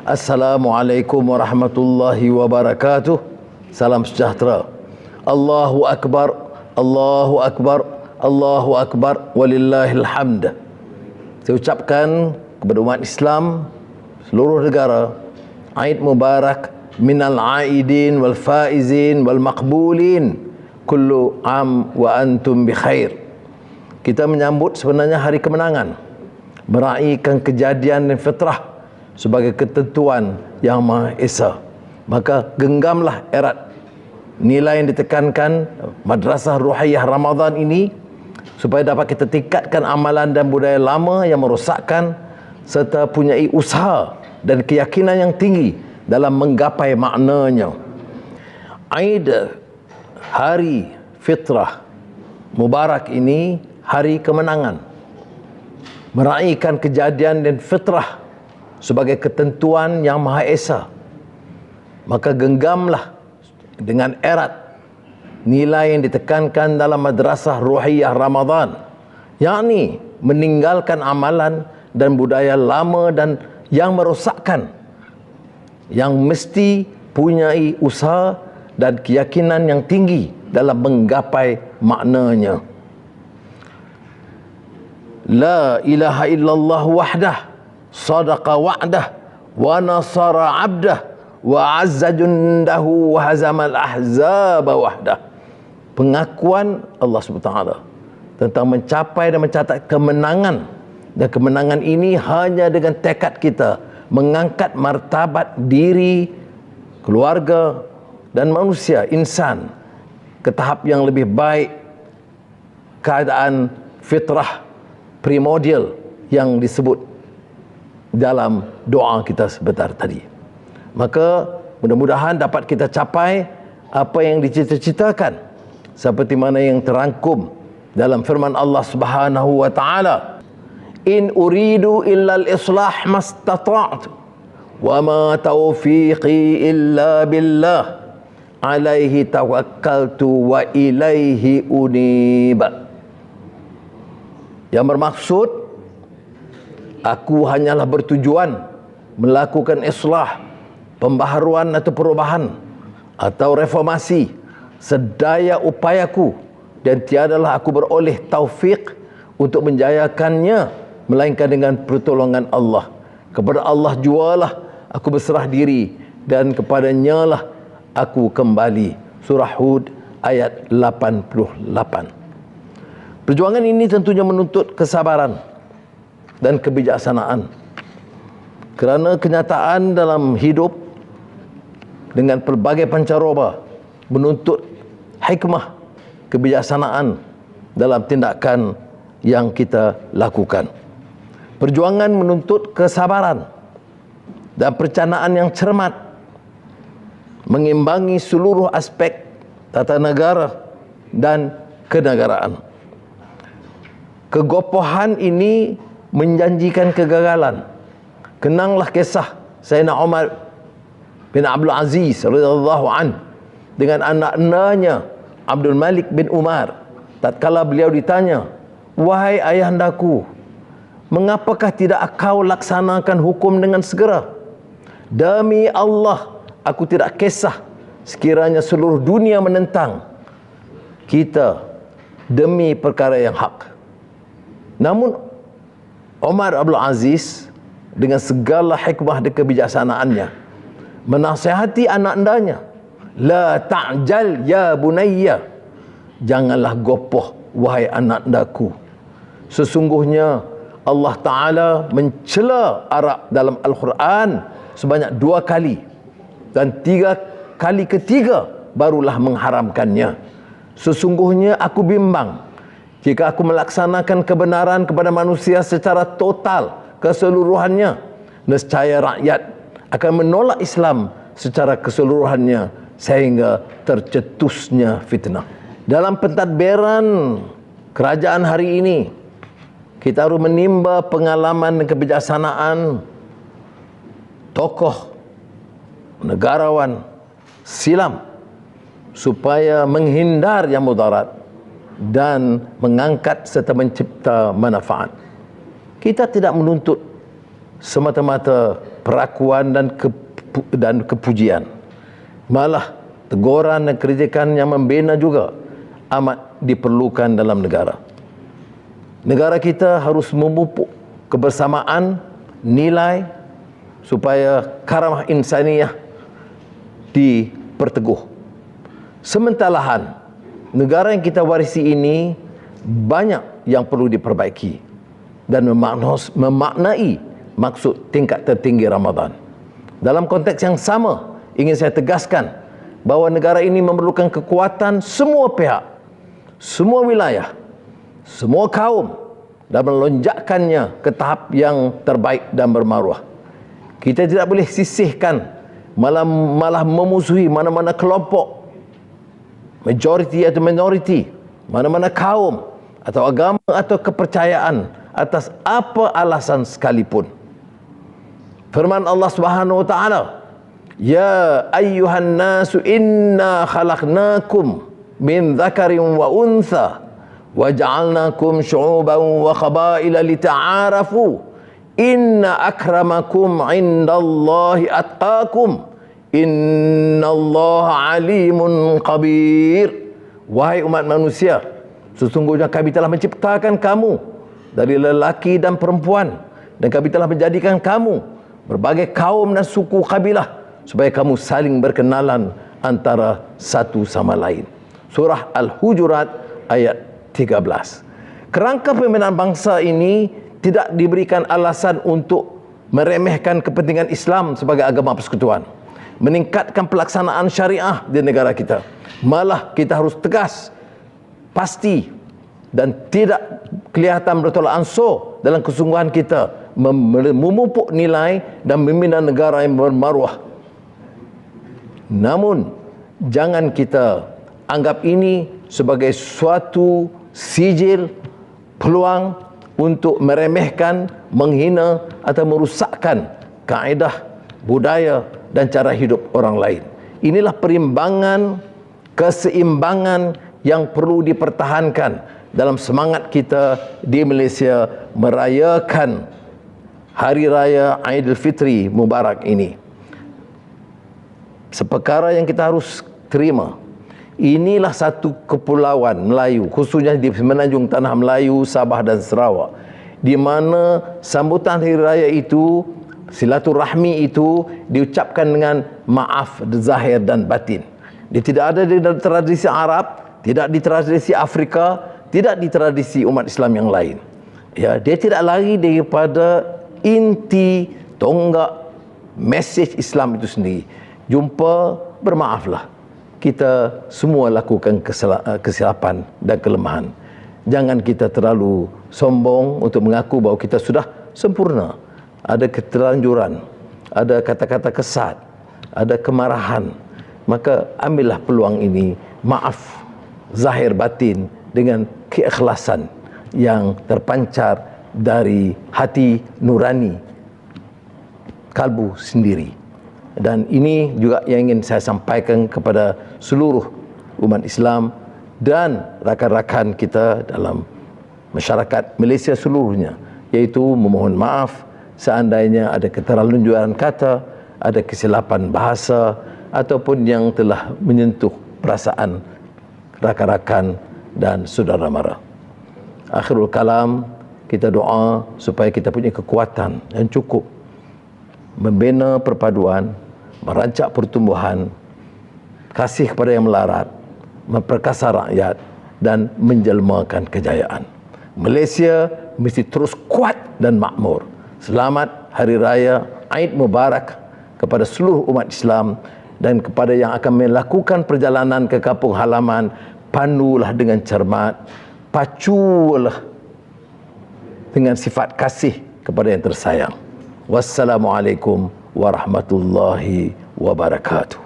Assalamualaikum warahmatullahi wabarakatuh. Salam sejahtera. Allahu Akbar, Allahu Akbar, Allahu Akbar, walillahil hamd. Saya ucapkan kepada umat Islam seluruh negara, Aid Mubarak, minal aidin wal faizin wal maqbulin, kullu am wa antum bi khair. Kita menyambut sebenarnya hari kemenangan, meraihkan kejadian dan fitrah sebagai ketentuan yang Maha Esa. Maka genggamlah erat nilai yang ditekankan Madrasah Ruhiyah Ramadan ini, supaya dapat kita tingkatkan amalan dan budaya lama yang merosakkan, serta punyai usaha dan keyakinan yang tinggi dalam menggapai maknanya. Aid Hari Fitrah Mubarak ini hari kemenangan, meraihkan kejadian dan fitrah sebagai ketentuan yang Maha Esa. Maka genggamlah dengan erat nilai yang ditekankan dalam Madrasah Ruhiyah Ramadan, yakni meninggalkan amalan dan budaya lama dan yang merosakkan, yang mesti punyai usaha dan keyakinan yang tinggi dalam menggapai maknanya. La ilaha illallah wahdah, sadaqa wa'dah, wa nasara 'abdah, wa azza jundahu, wa hazamal ahzaba wahdah. Pengakuan Allah SWT tentang mencapai dan mencatat kemenangan, dan kemenangan ini hanya dengan tekad kita mengangkat martabat diri, keluarga dan manusia, insan, ke tahap yang lebih baik, keadaan fitrah primordial yang disebut dalam doa kita sebentar tadi. Maka mudah-mudahan dapat kita capai apa yang dicita-citakan, seperti mana yang terangkum dalam firman Allah Subhanahu wa taala, in uridu illa al-islah mastata'tu wa ma taufiqi illa billah alaihi tawakkaltu wa ilaihi unib. Yang bermaksud, aku hanyalah bertujuan melakukan islah, pembaharuan atau perubahan atau reformasi sedaya upayaku, dan tiadalah aku beroleh taufik untuk menjayakannya melainkan dengan pertolongan Allah. Kepada Allah jualah aku berserah diri, dan kepadanya lah aku kembali. Surah Hud ayat 88. Perjuangan ini tentunya menuntut kesabaran dan kebijaksanaan, kerana kenyataan dalam hidup dengan pelbagai pancaroba menuntut hikmah, kebijaksanaan dalam tindakan yang kita lakukan. Perjuangan menuntut kesabaran dan perencanaan yang cermat, mengimbangi seluruh aspek tata negara dan kenegaraan. Kegopohan ini menjanjikan kegagalan. Kenanglah kisah Sayyidina Umar bin Abdul Aziz radhiyallahu an dengan anak-anaknya Abdul Malik bin Umar, tatkala beliau ditanya, wahai ayahandaku, mengapakah tidak kau laksanakan hukum dengan segera? Demi Allah, aku tidak kisah sekiranya seluruh dunia menentang kita demi perkara yang hak. Namun Umar Abdul Aziz dengan segala hikmah dan kebijaksanaannya menasihati anak-anaknya, la ta'jal ya bunayya, janganlah gopoh wahai anak-anakku. Sesungguhnya Allah Ta'ala mencela arak dalam Al-Quran sebanyak 2 kali, dan 3 kali ketiga barulah mengharamkannya. Sesungguhnya aku bimbang jika aku melaksanakan kebenaran kepada manusia secara total, keseluruhannya, nescaya rakyat akan menolak Islam secara keseluruhannya, sehingga tercetusnya fitnah. Dalam pentadbiran kerajaan hari ini, kita harus menimba pengalaman dan kebijaksanaan tokoh negarawan silam, supaya menghindar yang mudarat dan mengangkat serta mencipta manfaat. Kita tidak menuntut semata-mata perakuan dan kepujian. Malah teguran dan kritikan yang membina juga amat diperlukan dalam negara. Negara kita harus memupuk kebersamaan, nilai, supaya karamah insaniyah diperteguh. Sementara negara yang kita warisi ini banyak yang perlu diperbaiki dan memaknai maksud tingkat tertinggi Ramadan. Dalam konteks yang sama, ingin saya tegaskan bahawa negara ini memerlukan kekuatan semua pihak, semua wilayah, semua kaum, dan melonjakkannya ke tahap yang terbaik dan bermaruah. Kita tidak boleh sisihkan, malah memusuhi mana-mana kelompok, majoriti atau minoriti, mana-mana kaum atau agama atau kepercayaan atas apa alasan sekalipun. Firman Allah Subhanahu wa taala, "Ya ayyuhan nasu inna khalaqnakum min dzakarin wa untha wa ja'alnakum syu'uban wa qabaila lita'arafu inna akramakum 'indallahi atqakum innallaha 'alimun khabir." Wahai umat manusia, sesungguhnya kami telah menciptakan kamu dari lelaki dan perempuan, dan kami telah menjadikan kamu berbagai kaum dan suku kabilah supaya kamu saling berkenalan antara satu sama lain. Surah Al-Hujurat ayat 13. Kerangka pembinaan bangsa ini tidak diberikan alasan untuk meremehkan kepentingan Islam sebagai agama persekutuan, meningkatkan pelaksanaan syariah di negara kita. Malah kita harus tegas, pasti, dan tidak kelihatan bertolak ansur dalam kesungguhan kita memupuk nilai dan membina negara yang bermaruah. Namun jangan kita anggap ini sebagai suatu sijil, peluang untuk meremehkan, menghina atau merusakkan kaedah, budaya dan cara hidup orang lain. Inilah perimbangan, keseimbangan yang perlu dipertahankan dalam semangat kita di Malaysia merayakan Hari Raya Aidilfitri Mubarak ini. Seperkara yang kita harus terima, inilah satu kepulauan Melayu, khususnya di Semenanjung Tanah Melayu, Sabah dan Sarawak, di mana sambutan Hari Raya itu, silaturahmi itu diucapkan dengan maaf zahir dan batin. Dia tidak ada di tradisi Arab, tidak di tradisi Afrika, tidak di tradisi umat Islam yang lain. Ya, dia tidak lari daripada inti tonggak mesej Islam itu sendiri. Jumpa, bermaaflah. Kita semua lakukan kesilapan dan kelemahan. Jangan kita terlalu sombong untuk mengaku bahawa kita sudah sempurna. Ada keterlanjuran, ada kata-kata kesat, ada kemarahan. Maka ambillah peluang ini, maaf zahir batin dengan keikhlasan yang terpancar dari hati nurani kalbu sendiri. Dan ini juga yang ingin saya sampaikan kepada seluruh umat Islam dan rakan-rakan kita dalam masyarakat Malaysia seluruhnya, yaitu memohon maaf seandainya ada keterlanjuran kata, ada kesilapan bahasa ataupun yang telah menyentuh perasaan rakan-rakan dan saudara mara. Akhirul kalam, kita doa supaya kita punya kekuatan yang cukup membina perpaduan, merancak pertumbuhan, kasih kepada yang melarat, memperkasa rakyat dan menjelmakan kejayaan. Malaysia mesti terus kuat dan makmur. Selamat Hari Raya Aid Mubarak kepada seluruh umat Islam, dan kepada yang akan melakukan perjalanan ke kampung halaman, pandulah dengan cermat, paculah dengan sifat kasih kepada yang tersayang. Wassalamualaikum warahmatullahi wabarakatuh.